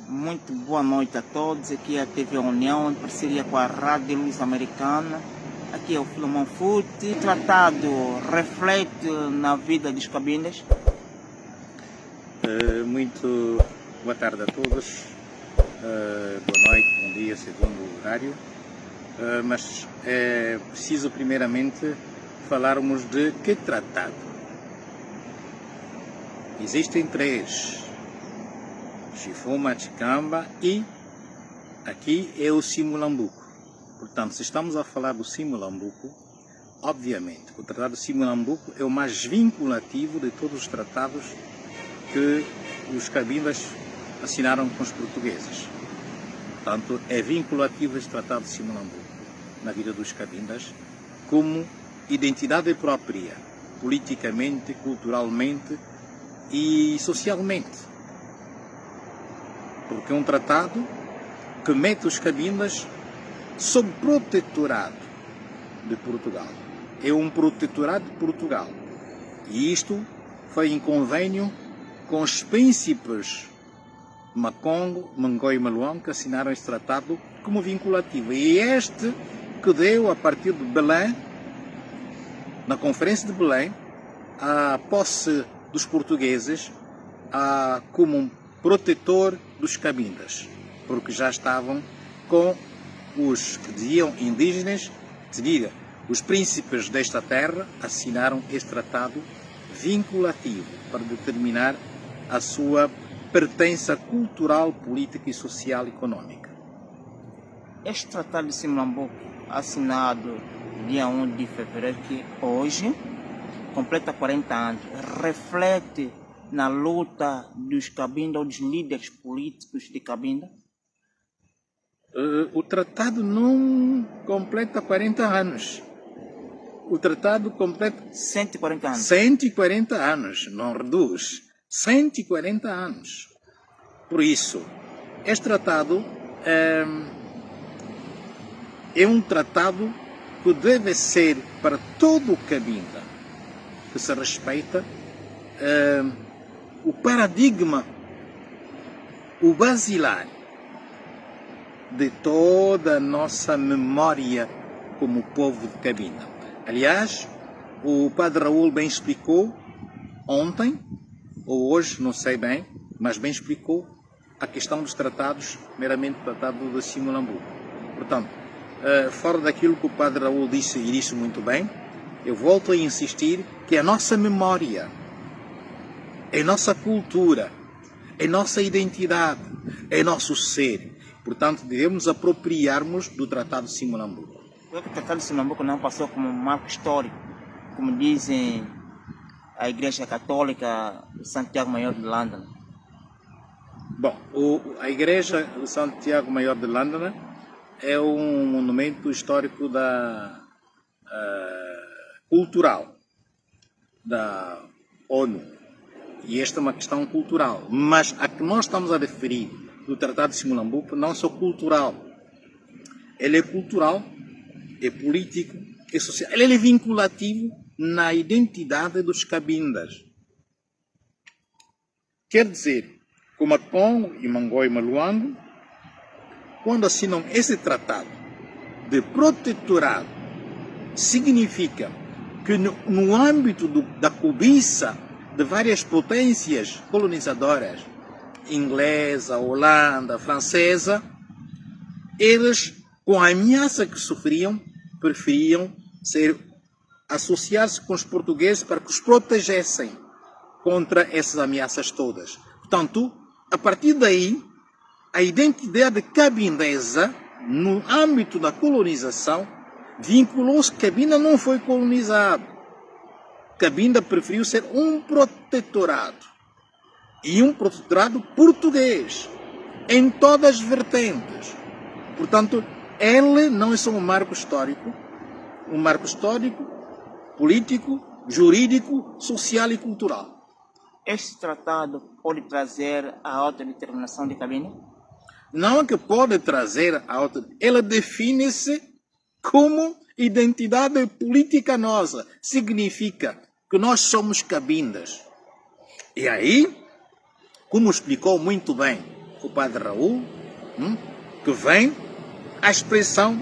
Muito boa noite a todos. Aqui é a TV União, em parceria com a Rádio Luz Americana. Aqui é o Filomão Fute. O tratado reflete na vida dos cabindas. Muito boa tarde a todos. Boa noite, bom dia, segundo o horário. Mas é preciso primeiramente falarmos de que tratado? Existem três: Chifuma, Chicamba e aqui é o Simulambuco. Portanto, se estamos a falar do Simulambuco, obviamente o Tratado de Simulambuco é o mais vinculativo de todos os tratados que os cabindas assinaram com os portugueses. Portanto, é vinculativo este Tratado de Simulambuco na vida dos cabindas como identidade própria, politicamente, culturalmente e socialmente. Porque é um tratado que mete os cabindas sob protetorado de Portugal. É um protetorado de Portugal. E isto foi em convênio com os príncipes Macongo, Mangoi e Maluang, que assinaram este tratado como vinculativo. E este que deu, a partir de Belém, na Conferência de Belém, a posse dos portugueses como um protetor dos cabindas, porque já estavam com os que diziam indígenas, os príncipes desta terra assinaram este tratado vinculativo para determinar a sua pertença cultural, política, social e econômica. Este tratado de Simulambuco, assinado dia 1 de fevereiro, que hoje completa 40 anos, reflete na luta dos cabinda ou dos líderes políticos de cabinda? O tratado não completa 40 anos. O tratado completa 140 anos. 140 anos, não reduz. 140 anos. Por isso, este tratado é um tratado que deve ser para todo o cabinda que se respeita o paradigma, o basilar de toda a nossa memória como povo de cabinda. Aliás, o Padre Raul bem explicou ontem, ou hoje, não sei bem, mas bem explicou a questão dos tratados, meramente o tratado de Simulambuco. Portanto, fora daquilo que o Padre Raul disse, e disse muito bem, eu volto a insistir que a nossa memória, é nossa cultura, é nossa identidade, é nosso ser. Portanto, devemos apropriarmos do Tratado de Simulambuco. Por que o Tratado de Simulambuco não passou como um marco histórico, como dizem a Igreja Católica de Santiago Maior de Londres? Bom, a Igreja de Santiago Maior de Londres é um monumento histórico cultural da ONU. E esta é uma questão cultural. Mas a que nós estamos a referir do Tratado de Simulambuco não é só cultural. Ele é cultural, é político, é social. Ele é vinculativo na identidade dos cabindas. Quer dizer, que Macongo e Mangoi e Maluang, quando assinam esse tratado de protetorado, significa que no âmbito da cobiça de várias potências colonizadoras, inglesa, holanda, francesa, eles, com a ameaça que sofriam, preferiam associar-se com os portugueses para que os protegessem contra essas ameaças todas. Portanto, a partir daí, a identidade cabindesa, no âmbito da colonização, vinculou-se que Cabinda não foi colonizado. Cabinda preferiu ser um protetorado. E um protetorado português, em todas as vertentes. Portanto, ele não é só um marco histórico, político, jurídico, social e cultural. Este tratado pode trazer a autodeterminação de Cabinda? Não é que pode trazer a autodeterminação, ela define-se como identidade política nossa. Significa que nós somos cabindas. E aí, como explicou muito bem o padre Raul, que vem a expressão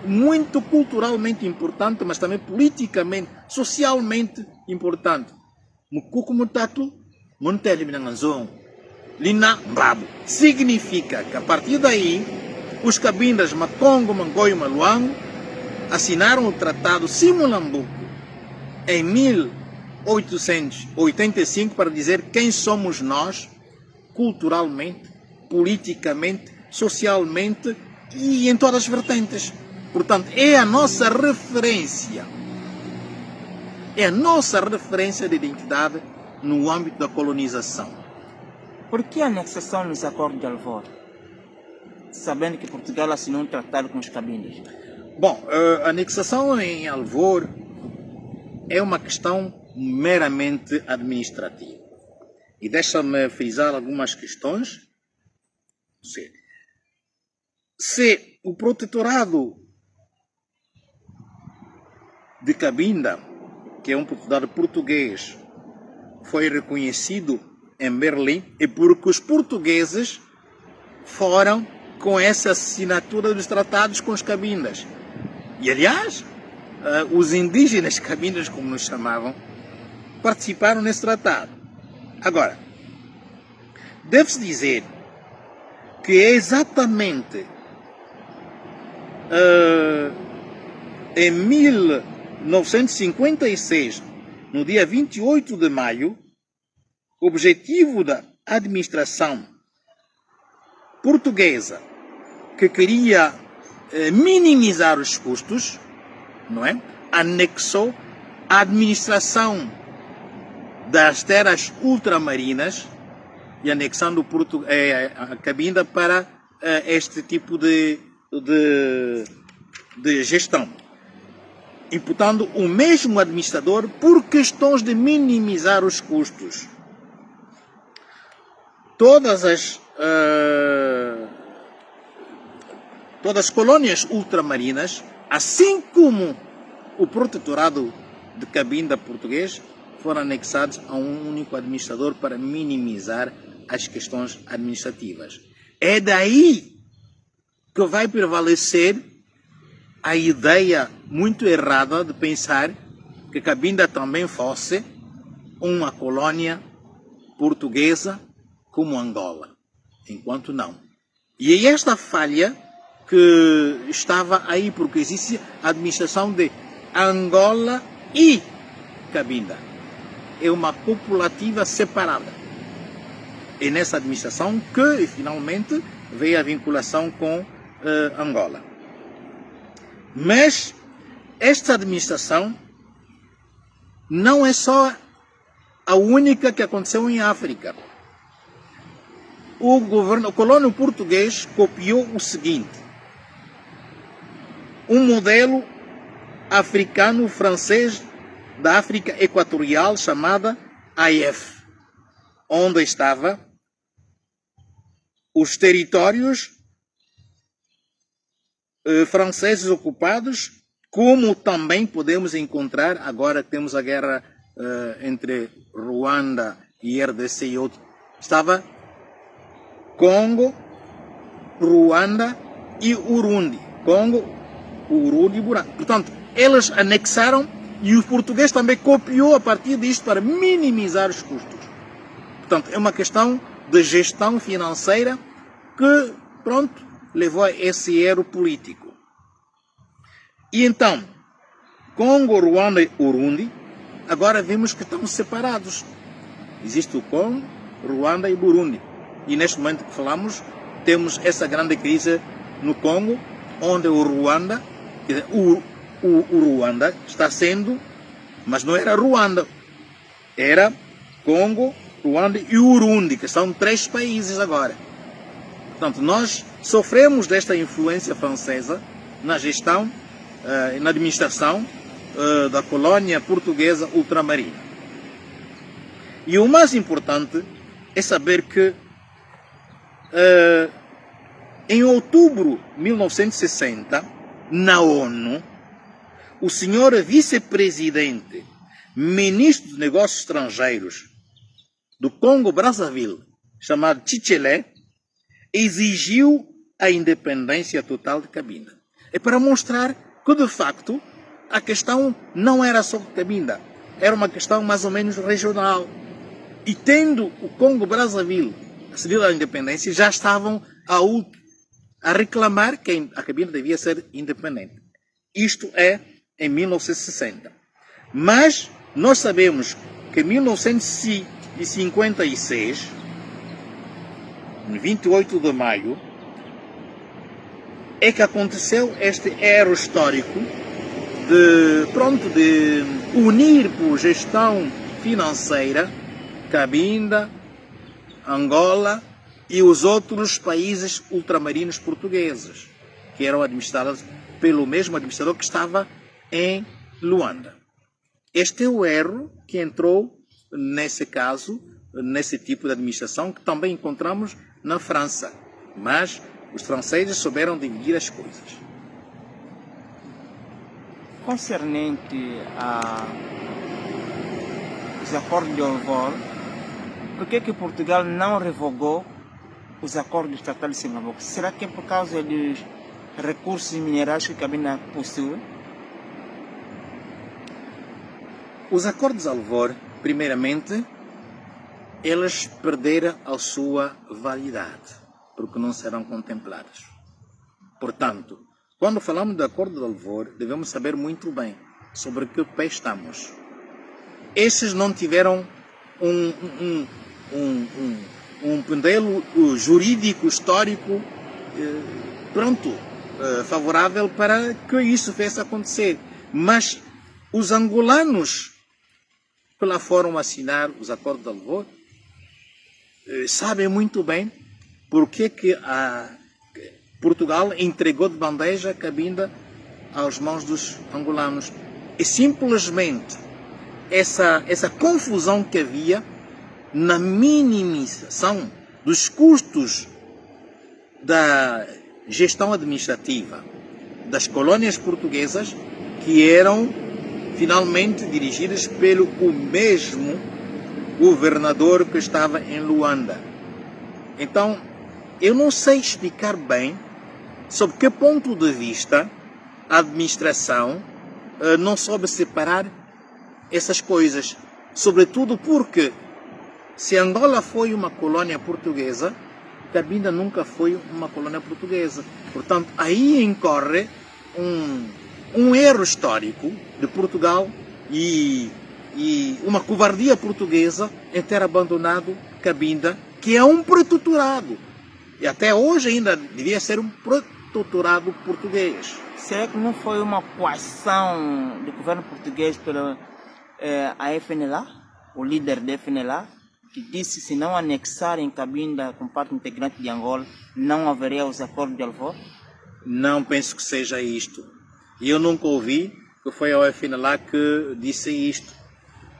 muito culturalmente importante, mas também politicamente, socialmente importante. Mukuku mutatu, montele minanganzon, lina mbabo. Significa que a partir daí, os cabindas Macongo, Mangoio e Maluango assinaram o Tratado Simulambuco em 1885 para dizer quem somos nós, culturalmente, politicamente, socialmente e em todas as vertentes. Portanto, é a nossa referência. É a nossa referência de identidade no âmbito da colonização. Por que a anexação nos acordos de Alvor? Sabendo que Portugal assinou um tratado com os cabindas. Bom, a anexação em Alvor é uma questão meramente administrativa. E deixa-me frisar algumas questões. Se o protetorado de Cabinda, que é um protetorado português, foi reconhecido em Berlim, é porque os portugueses foram com essa assinatura dos tratados com os cabindas. E, aliás, os indígenas cabindas, como nos chamavam, participaram nesse tratado. Agora, deve-se dizer que é exatamente em 1956, no dia 28 de maio, o objetivo da administração portuguesa, que queria minimizar os custos, não é? Anexou a administração das terras ultramarinas e anexando a Cabinda para este tipo de gestão, imputando o mesmo administrador por questões de minimizar os custos. Todas as colônias ultramarinas, assim como o protetorado de Cabinda português, foram anexados a um único administrador para minimizar as questões administrativas. É daí que vai prevalecer a ideia muito errada de pensar que Cabinda também fosse uma colônia portuguesa como Angola, enquanto não. E é esta falha que estava aí, porque existe a administração de Angola e Cabinda. É uma copulativa separada. É nessa administração que, finalmente, veio a vinculação com Angola. Mas esta administração não é só a única que aconteceu em África. O colônio português copiou o seguinte: um modelo africano-francês da África Equatorial chamada AEF, onde estava os territórios franceses ocupados, como também podemos encontrar, agora que temos a guerra entre Ruanda e RDC e outros, estava Congo, Ruanda e Urundi. Congo, Urundi e Burundi. Portanto, eles anexaram e o português também copiou a partir disto para minimizar os custos. Portanto, é uma questão de gestão financeira que, pronto, levou a esse erro político. E então, Congo, Ruanda e Urundi, agora vimos que estão separados. Existe o Congo, Ruanda e Burundi. E neste momento que falamos, temos essa grande crise no Congo, onde o Ruanda, quer dizer, o Ruanda está sendo, mas não era Ruanda, era Congo, Ruanda e Urundi, que são 3 países agora. Portanto, nós sofremos desta influência francesa na gestão, na administração da colônia portuguesa ultramarina. E o mais importante é saber que em outubro de 1960, na ONU, o senhor vice-presidente, ministro dos Negócios Estrangeiros do Congo-Brazzaville, chamado Tchitchelé, exigiu a independência total de Cabinda. É para mostrar que, de facto, a questão não era só de Cabinda, era uma questão mais ou menos regional. E tendo o Congo-Brazzaville cedido à independência, já estavam a reclamar que a Cabinda devia ser independente. Isto é em 1960. Mas nós sabemos que em 1956, no 28 de maio, é que aconteceu este erro histórico de unir por gestão financeira Cabinda, Angola e os outros países ultramarinos portugueses, que eram administrados pelo mesmo administrador que estava em Luanda. Este é o erro que entrou nesse caso, nesse tipo de administração, que também encontramos na França. Mas os franceses souberam dividir as coisas. Concernente aos acordos de Olvor, por que Portugal não revogou os acordos estatais de Singapura? Será que é por causa dos recursos minerais que Cabinda possui? Os acordos de Alvor, primeiramente, eles perderam a sua validade, porque não serão contemplados. Portanto, quando falamos do acordo de Alvor, devemos saber muito bem sobre que pé estamos. Esses não tiveram um pendelo jurídico, histórico, favorável para que isso viesse a acontecer. Mas os angolanos que lá foram assinar os acordos de Alvor sabem muito bem porque que Portugal entregou de bandeja a Cabinda aos mãos dos angolanos. E simplesmente essa confusão que havia na minimização dos custos da gestão administrativa das colônias portuguesas, que eram finalmente dirigidas pelo mesmo governador que estava em Luanda. Então, eu não sei explicar bem sob que ponto de vista a administração não soube separar essas coisas. Sobretudo porque, se Angola foi uma colônia portuguesa, Cabinda nunca foi uma colônia portuguesa. Portanto, aí incorre um erro histórico de Portugal e uma covardia portuguesa em ter abandonado Cabinda, que é um protetorado. E até hoje ainda devia ser um protetorado português. Será que não foi uma coação do governo português pela a FNLA, o líder da FNLA, que disse que se não anexarem Cabinda com parte integrante de Angola, não haveria os acordos de Alvor? Não penso que seja isto. E eu nunca ouvi que foi a FNLA que disse isto.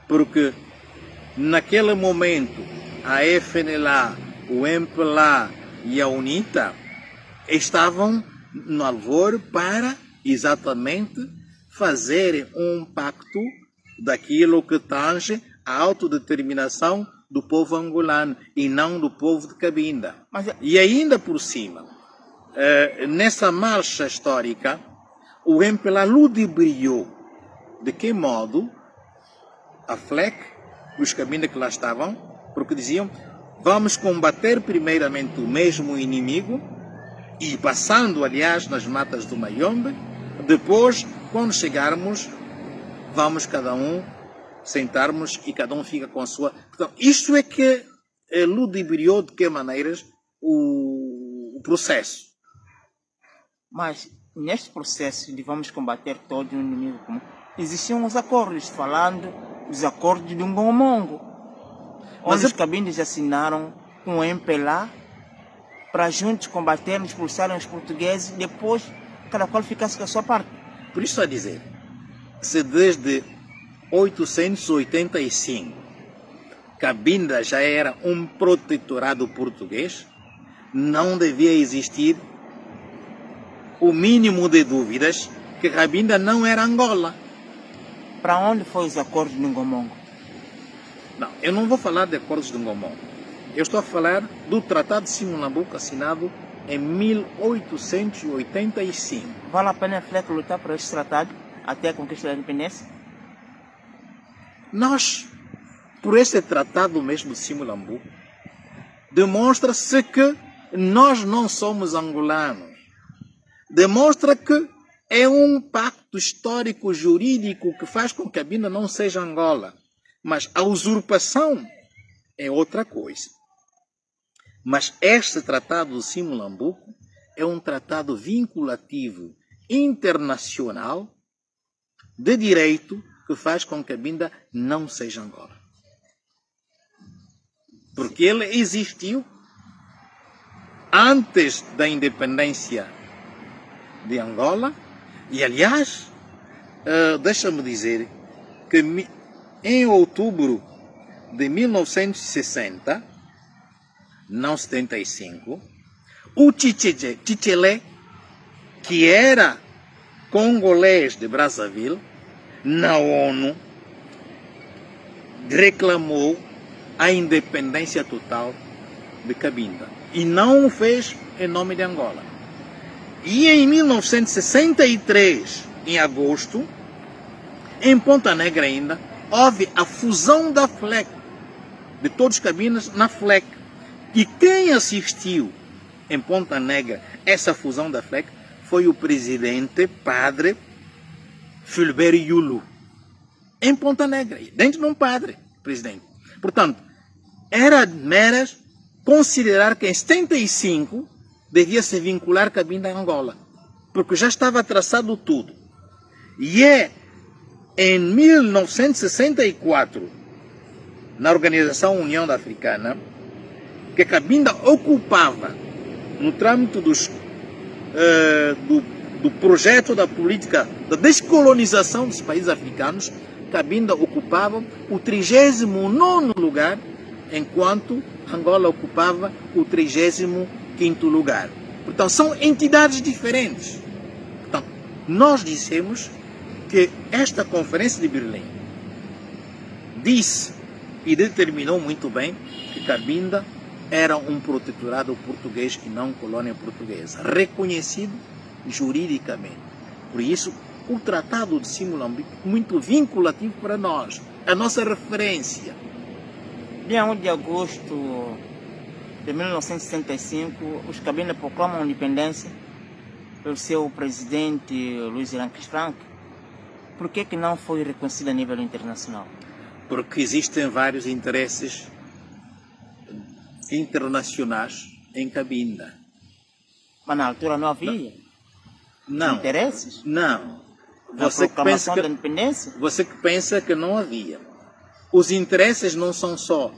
Porque naquele momento a FNLA, o MPLA e a UNITA estavam no Alvor para exatamente fazer um pacto daquilo que tange a autodeterminação do povo angolano e não do povo de Cabinda. E ainda por cima, nessa marcha histórica, o MPLA ludibriou de que modo a FLEC, os Cabinda que lá estavam, porque diziam: vamos combater primeiramente o mesmo inimigo, e passando, aliás, nas matas do Mayombe, depois, quando chegarmos, vamos cada um sentarmos e cada um fica com a sua. Então, isto é que ludibriou de que maneiras o processo. Mas neste processo de vamos combater todo o inimigo comum, existiam os acordos, falando dos acordos de Ngomongo, onde os Cabindas assinaram com o MPLA para juntos combaterem, expulsarem os portugueses e depois cada qual ficasse com a sua parte. Por isso a dizer, se desde 885 Cabinda já era um protetorado português, não devia existir o mínimo de dúvidas que Cabinda não era Angola. Para onde foram os acordos de Ngomongo? Não, eu não vou falar de acordos de Ngomongo. Eu estou a falar do Tratado de Simonambuco assinado em 1885. Vale a pena a FLEC lutar por este tratado até a conquista da independência? Nós, por este tratado mesmo de Simonambuco, demonstra-se que nós não somos angolanos. Demonstra que é um pacto histórico jurídico que faz com que a Cabinda não seja Angola. Mas a usurpação é outra coisa. Mas este tratado de Simonambuco é um tratado vinculativo internacional de direito que faz com que a Cabinda não seja Angola. Porque ele existiu antes da independência de Angola e, aliás, deixa-me dizer que em outubro de 1960, não 75, o Chichele, que era congolês de Brazzaville, na ONU, reclamou a independência total de Cabinda. E não o fez em nome de Angola. E em 1963, em agosto, em Ponta Negra ainda, houve a fusão da FLEC, de todos os Cabindas na FLEC. E quem assistiu em Ponta Negra essa fusão da FLEC foi o presidente padre Filibert Yulu. Em Ponta Negra, dentro de um padre, presidente. Portanto, era meras considerar que em 75 devia se vincular Cabinda a Angola, porque já estava traçado tudo. E é em 1964, na Organização União Africana, que Cabinda ocupava, no trâmite do projeto da política da descolonização dos países africanos, Cabinda ocupava o 39º lugar, enquanto Angola ocupava o 35º lugar. Portanto, são entidades diferentes. Portanto, nós dissemos que esta Conferência de Berlim disse e determinou muito bem que Cabinda era um protetorado português e não colônia portuguesa, reconhecido juridicamente. Por isso, o Tratado de Simonambuco é muito vinculativo para nós, a nossa referência. Dia 1 de agosto de 1965, os Cabinda proclamam a independência pelo seu presidente Luiz Ranques Franco. Por que não foi reconhecido a nível internacional? Porque existem vários interesses internacionais em Cabinda. Mas na altura não havia? Não. Interesses? Não. Na proclamação da independência? Você que pensa que não havia. Os interesses não são só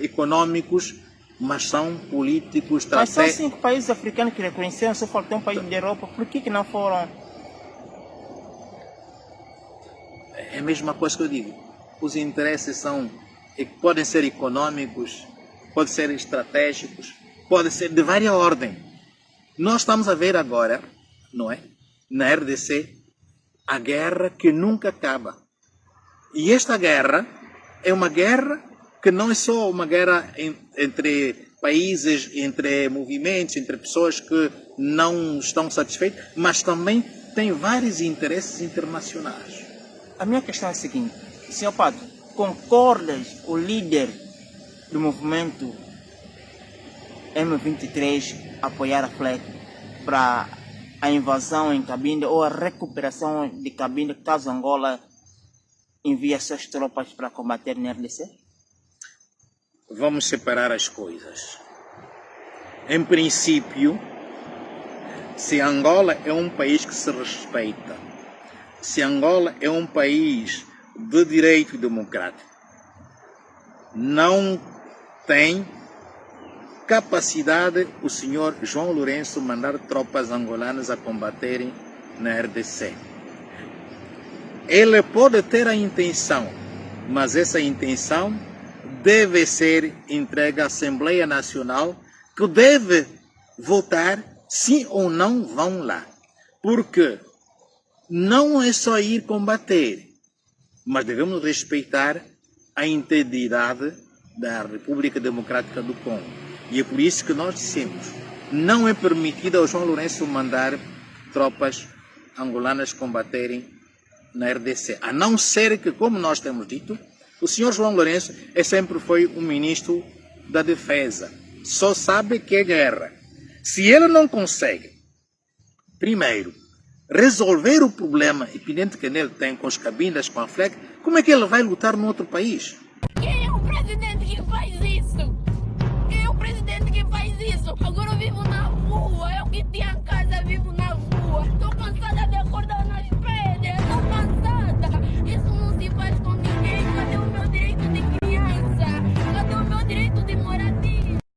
econômicos, mas são políticos, Mas são 5 países africanos que reconheceram, só faltou um país da Europa. Por que não foram? É a mesma coisa que eu digo. Os interesses podem ser econômicos, podem ser estratégicos, podem ser de várias ordens. Nós estamos a ver agora, não é? Na RDC, a guerra que nunca acaba. E esta guerra é uma guerra que não é só uma guerra entre países, entre movimentos, entre pessoas que não estão satisfeitas, mas também tem vários interesses internacionais. A minha questão é a seguinte, Sr. Padre, concordas o líder do movimento M23 apoiar a FLEC para a invasão em Cabinda ou a recuperação de Cabinda caso Angola envie suas tropas para combater na RDC? Vamos separar as coisas. Em princípio, se Angola é um país que se respeita, se Angola é um país de direito democrático, não tem capacidade o senhor João Lourenço mandar tropas angolanas a combaterem na RDC. Ele pode ter a intenção, mas essa intenção deve ser entregue à Assembleia Nacional, que deve votar sim ou não vão lá. Porque não é só ir combater, mas devemos respeitar a integridade da República Democrática do Congo. E é por isso que nós dissemos, não é permitido ao João Lourenço mandar tropas angolanas combaterem na RDC, a não ser que, como nós temos dito, o senhor João Lourenço sempre foi um ministro da defesa, só sabe que é guerra. Se ele não consegue, primeiro, resolver o problema evidente que ele tem com os cabindas, com a FLEC, como é que ele vai lutar no outro país?